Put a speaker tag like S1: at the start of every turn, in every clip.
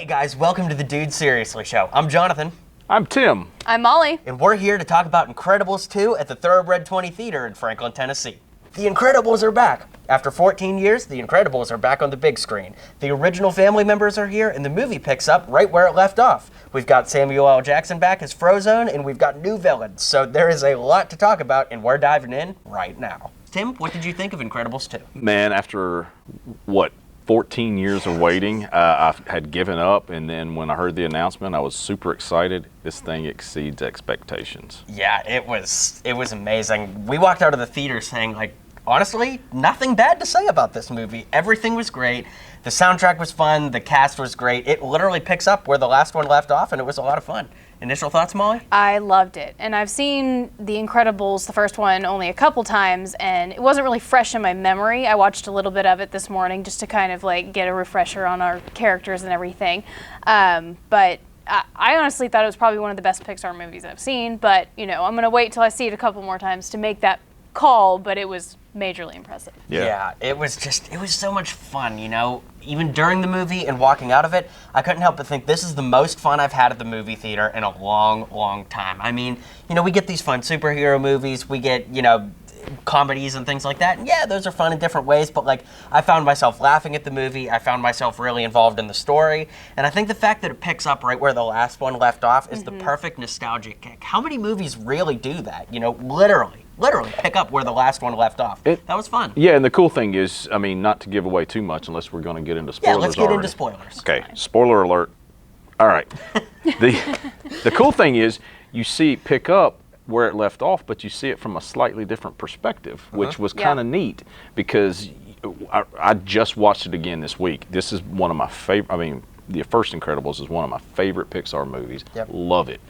S1: Hey guys, welcome to the Dude Seriously Show. I'm Jonathan.
S2: I'm Tim.
S3: I'm Molly.
S1: And we're here to talk about Incredibles 2 at the Thoroughbred 20 Theater in Franklin, Tennessee. The Incredibles are back. After 14 years, the Incredibles are back on the big screen. The original family members are here, and the movie picks up right where it left off. We've got Samuel L. Jackson back as Frozone, and we've got new villains. So there is a lot to talk about, and we're diving in right now. Tim, what did you think of Incredibles 2?
S2: Man, after, 14 years of waiting, I had given up, and then when I heard the announcement, I was super excited. This thing exceeds expectations.
S1: Yeah, it was amazing. We walked out of the theater saying, like, honestly, nothing bad to say about this movie. Everything was great. The soundtrack was fun. The cast was great. It literally picks up where the last one left off, and it was a lot of fun. Initial thoughts, Molly?
S3: I loved it. And I've seen The Incredibles, the first one, only a couple times, and it wasn't really fresh in my memory. I watched a little bit of it this morning just to kind of like get a refresher on our characters and everything. But I honestly thought it was probably one of the best Pixar movies I've seen, but you know, I'm gonna wait till I see it a couple more times to make that call, but it was majorly impressive.
S1: Yeah, it was so much fun, you know. Even during the movie and walking out of it, I couldn't help but think this is the most fun I've had at the movie theater in a long, long time. I mean, you know, we get these fun superhero movies, we get, you know, comedies and things like that. And yeah, those are fun in different ways, but like I found myself laughing at the movie. I found myself really involved in the story. And I think the fact that it picks up right where the last one left off is the perfect nostalgic kick. How many movies really do that? You know, literally pick up where the last one left off. That was fun.
S2: Yeah, and the cool thing is, I mean, not to give away too much unless we're going to get into spoilers.
S1: Yeah, let's get into spoilers.
S2: Okay, spoiler alert. All right. The cool thing is you see it pick up where it left off, but you see it from a slightly different perspective, which was kind of neat because I just watched it again this week. This is one of my favorite, I mean, the first Incredibles is one of my favorite Pixar movies.
S1: Yep.
S2: Love it.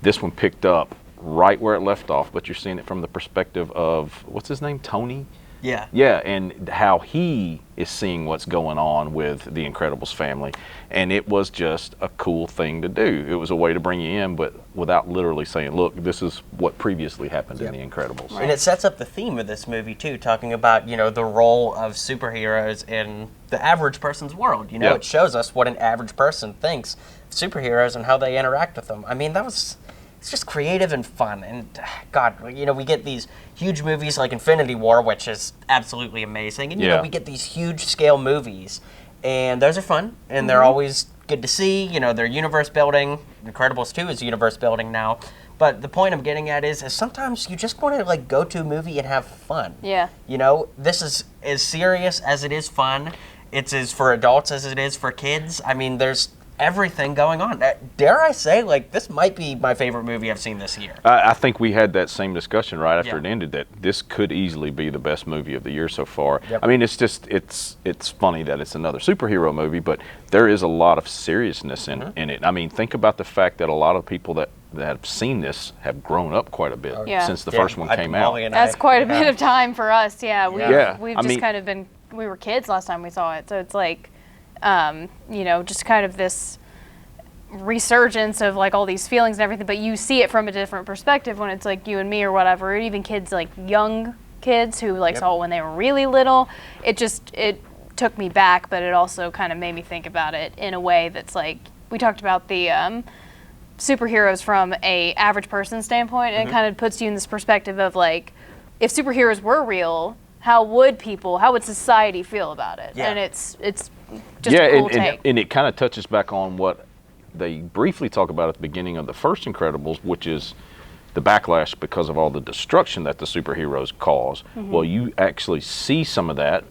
S2: This one picked up right where it left off, but you're seeing it from the perspective of, what's his name, Tony?
S1: Yeah.
S2: Yeah, and how he is seeing what's going on with the Incredibles family. And it was just a cool thing to do. It was a way to bring you in, but without literally saying, look, this is what previously happened in the Incredibles.
S1: Right. And it sets up the theme of this movie, too, talking about, you know, the role of superheroes in the average person's world. You know, it shows us what an average person thinks of superheroes and how they interact with them. I mean, it's just creative and fun. And God, you know, we get these huge movies like Infinity War, which is absolutely amazing. And, you know, we get these huge scale movies, and those are fun, and they're always good to see. You know, they're universe building. Incredibles 2 is universe building now. But the point I'm getting at is sometimes you just want to like go to a movie and have fun.
S3: Yeah.
S1: You know, this is as serious as it is fun. It's as for adults as it is for kids. I mean, there's everything going on. Dare I say, like, this might be my favorite movie I've seen this year.
S2: I think we had that same discussion right after it ended, that this could easily be the best movie of the year so far.
S1: Yep.
S2: I mean, it's just, it's funny that it's another superhero movie, but there is a lot of seriousness in it. I mean, think about the fact that a lot of people that have seen this have grown up quite a bit since the first one came out.
S3: That's quite a bit of time for us, We've just
S2: mean,
S3: kind of been, we were kids last time we saw it, so it's like, you know, just kind of this resurgence of like all these feelings and everything, but you see it from a different perspective when it's like you and me or whatever, or even kids, like young kids who like saw it when they were really little. It took me back, but it also kind of made me think about it in a way that's like, we talked about the superheroes from a average person standpoint, and it kind of puts you in this perspective of like, if superheroes were real, how would society feel about it? And it's just a cool take.
S2: And it kind of touches back on what they briefly talk about at the beginning of the first Incredibles, which is the backlash because of all the destruction that the superheroes cause. Well, you actually see some of that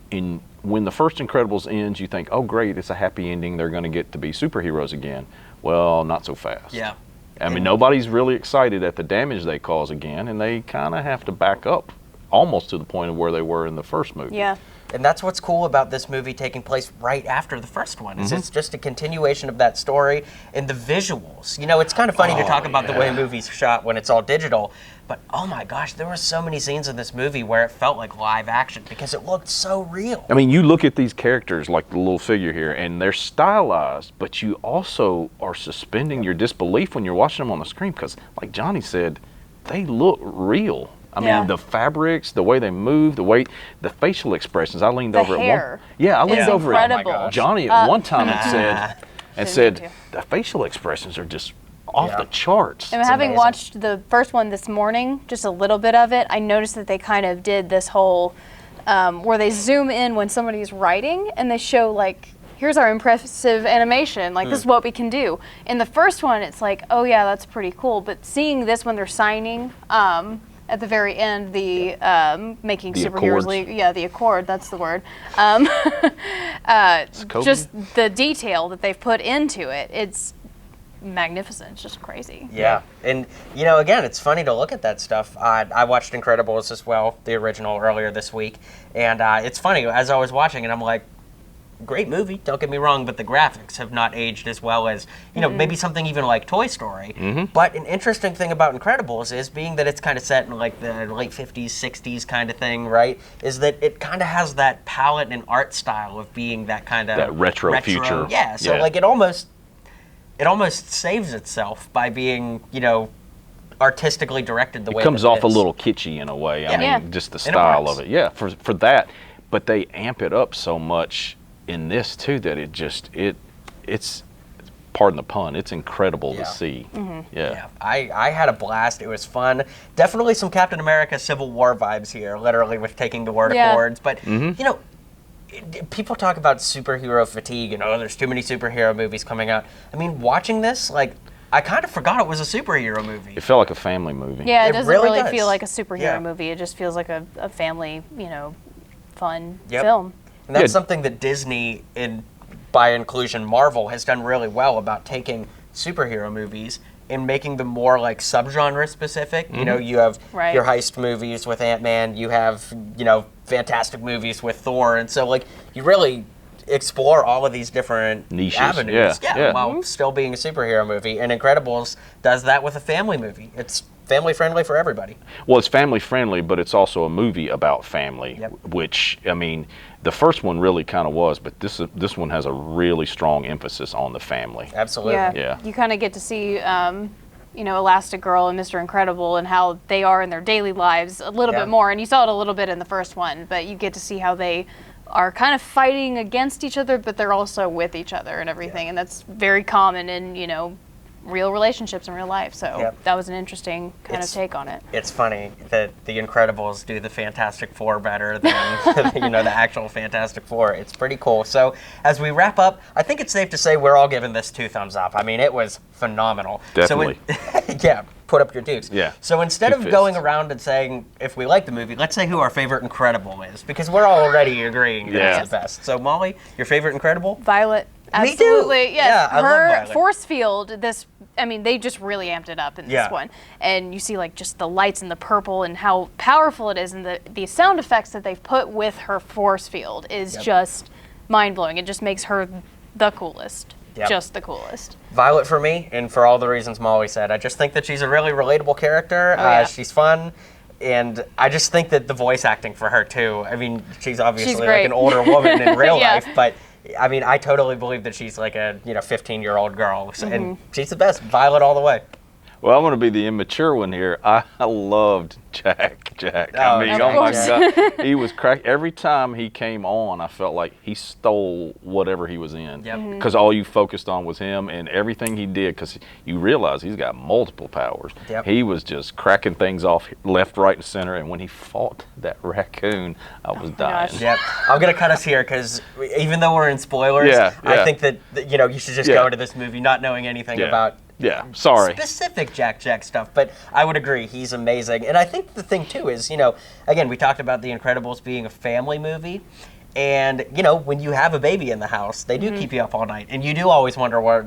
S2: when the first Incredibles ends. You think, oh great, it's a happy ending, they're going to get to be superheroes again. Well, not so fast.
S1: Yeah.
S2: I mean, nobody's really excited at the damage they cause again, and they kind of have to back up almost to the point of where they were in the first movie.
S3: Yeah.
S1: And that's what's cool about this movie taking place right after the first one, is it's just a continuation of that story and the visuals. You know, it's kind of funny to talk about the way movies are shot when it's all digital, but oh my gosh, there were so many scenes in this movie where it felt like live action because it looked so real.
S2: I mean, you look at these characters, like the little figure here, and they're stylized, but you also are suspending your disbelief when you're watching them on the screen because, like Johnny said, they look real. I mean, the fabrics, the way they move, the facial expressions. I leaned over
S3: hair.
S2: at one. Yeah, I leaned over
S3: incredible.
S2: at Johnny at one time and said, and
S3: Didn't
S2: said
S3: need
S2: the facial expressions are just off
S1: Yeah.
S2: the charts.
S3: And having
S1: amazing.
S3: watched the first one this morning, just a little bit of it, I noticed that they kind of did this whole where they zoom in when somebody's writing and they show like, here's our impressive animation, like this is what we can do. In the first one, it's like, oh yeah, that's pretty cool. But seeing this when they're signing at the very end, the making
S2: The
S3: superheroes
S2: accords.
S3: league, the accord, that's the word.
S2: Kobe.
S3: Just the detail that they've put into it, it's magnificent. It's just crazy.
S1: Yeah, and again, it's funny to look at that stuff. I watched Incredibles as well, the original, earlier this week, and it's funny as I was watching it, I'm like, great movie, don't get me wrong, but the graphics have not aged as well as maybe something even like Toy Story. But an interesting thing about Incredibles is, being that it's kind of set in like the late 50s, 60s kind of thing, right? Is that it kind of has that palette and art style of being that kind of
S2: That retro future.
S1: Yeah, so like it almost saves itself by being, artistically directed the way
S2: It comes
S1: that
S2: off
S1: it
S2: a
S1: is.
S2: little kitschy in a way. I mean,
S3: Yeah.
S2: just the
S1: it
S2: style
S1: works.
S2: of it. Yeah, for that. But they amp it up so much in this too that it's pardon the pun, it's incredible
S1: Yeah.
S2: to see.
S1: Yeah, I had a blast. It was fun. Definitely some Captain America Civil War vibes here, literally with taking the word
S3: Yeah.
S1: accords. But, people talk about superhero fatigue and, there's too many superhero movies coming out. I mean, watching this, like, I kind of forgot it was a superhero movie.
S2: It felt like a family movie.
S3: Yeah, it
S1: It
S3: doesn't
S1: really
S3: really
S1: does.
S3: feel like a superhero
S1: Yeah.
S3: movie. It just feels like a family, fun
S1: Yep.
S3: film.
S1: And that's
S2: Yeah.
S1: something that Disney, by inclusion Marvel, has done really well about taking superhero movies and making them more like subgenre specific. You have
S3: Right.
S1: your heist movies with Ant-Man, you have, fantastic movies with Thor, and so like you really explore all of these different
S2: Niches,
S1: avenues
S2: yeah.
S1: while still being a superhero movie. And Incredibles does that with a family movie. It's family friendly for everybody.
S2: Well, it's family friendly, but it's also a movie about family,
S1: Yep.
S2: which, I mean, the first one really kind of was, but this one has a really strong emphasis on the family.
S1: Absolutely.
S2: Yeah.
S3: You kind of get to see, Elastigirl and Mr. Incredible and how they are in their daily lives a little
S1: Yeah.
S3: bit more. And you saw it a little bit in the first one, but you get to see how they are kind of fighting against each other, but they're also with each other and everything. And that's very common in, real relationships in real life. So
S1: Yep.
S3: that was an interesting kind
S1: It's-
S3: of take on it.
S1: It's funny that the Incredibles do the Fantastic Four better than the actual Fantastic Four. It's pretty cool. So as we wrap up, I think it's safe to say we're all giving this 2 thumbs up. I mean, it was phenomenal.
S2: Definitely.
S1: Yeah, put up your dukes.
S2: Yeah.
S1: So instead
S2: Two
S1: of
S2: fists.
S1: going around and saying if we like the movie, let's say who our favorite Incredible is, because we're already agreeing that
S2: Yeah.
S1: it's the best. So Molly, your favorite Incredible?
S3: Violet.
S1: Me too.
S3: Absolutely. Yes.
S1: Yeah, I love
S3: Her
S1: Violet.
S3: force field, they just really amped it up in this
S1: Yeah.
S3: one. And you see like just the lights and the purple and how powerful it is, and the sound effects that they've put with her force field is
S1: Yep.
S3: just mind blowing. It just makes her the coolest.
S1: Yep.
S3: Just the coolest.
S1: Violet for me, and for all the reasons Molly said. I just think that she's a really relatable character.
S3: yeah.
S1: She's fun, and I just think that the voice acting for her too. I mean, she's obviously like
S3: great.
S1: an older woman in real
S3: Yeah.
S1: life, but I mean, I totally believe that she's like a 15-year-old girl, so, and she's the best. Violet all the way.
S2: Well, I'm going to be the immature one here. I loved Jack.
S1: Oh,
S2: I mean,
S1: Jack,
S2: oh my
S1: Jack.
S2: God. He was crack. Every time he came on, I felt like he stole whatever he was in.
S1: Yep. Mhm.
S2: Because all you focused on was him and everything he did, because you realize he's got multiple powers.
S1: Yep.
S2: He was just cracking things off left, right, and center. And when he fought that raccoon, I was dying.
S3: gosh.
S1: Yep. I'm going to cut us here because even though we're in spoilers,
S2: Yeah,
S1: I
S2: yeah.
S1: think that you should just
S2: Yeah.
S1: go into this movie not knowing anything
S2: Yeah.
S1: about
S2: Yeah, sorry.
S1: specific Jack stuff, but I would agree he's amazing. And I think the thing too is, again, we talked about The Incredibles being a family movie, and when you have a baby in the house, they do keep you up all night, and you do always wonder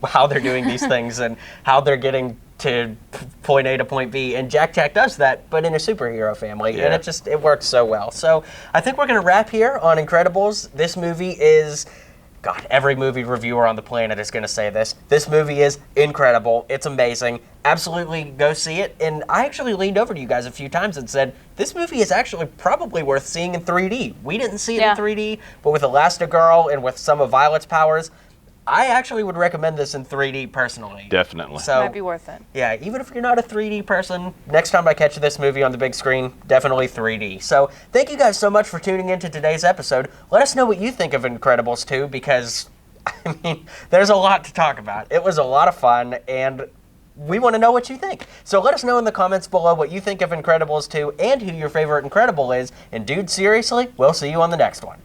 S1: how they're doing these things and how they're getting to point A to point B. And Jack does that, but in a superhero family, and
S2: Yeah.
S1: it works so well. So I think we're gonna wrap here on Incredibles. This movie is. God, every movie reviewer on the planet is going to say this. This movie is incredible. It's amazing. Absolutely go see it. And I actually leaned over to you guys a few times and said, this movie is actually probably worth seeing in 3D. We didn't see it
S3: Yeah.
S1: in 3D, but with Elastigirl and with some of Violet's powers, I actually would recommend this in 3D personally.
S2: Definitely.
S1: So,
S3: Might be worth it.
S1: yeah, even if you're not a 3D person, next time I catch this movie on the big screen, definitely 3D. So thank you guys so much for tuning in to today's episode. Let us know what you think of Incredibles 2, because I mean, there's a lot to talk about. It was a lot of fun, and we want to know what you think. So let us know in the comments below what you think of Incredibles 2 and who your favorite Incredible is. And dude, seriously, we'll see you on the next one.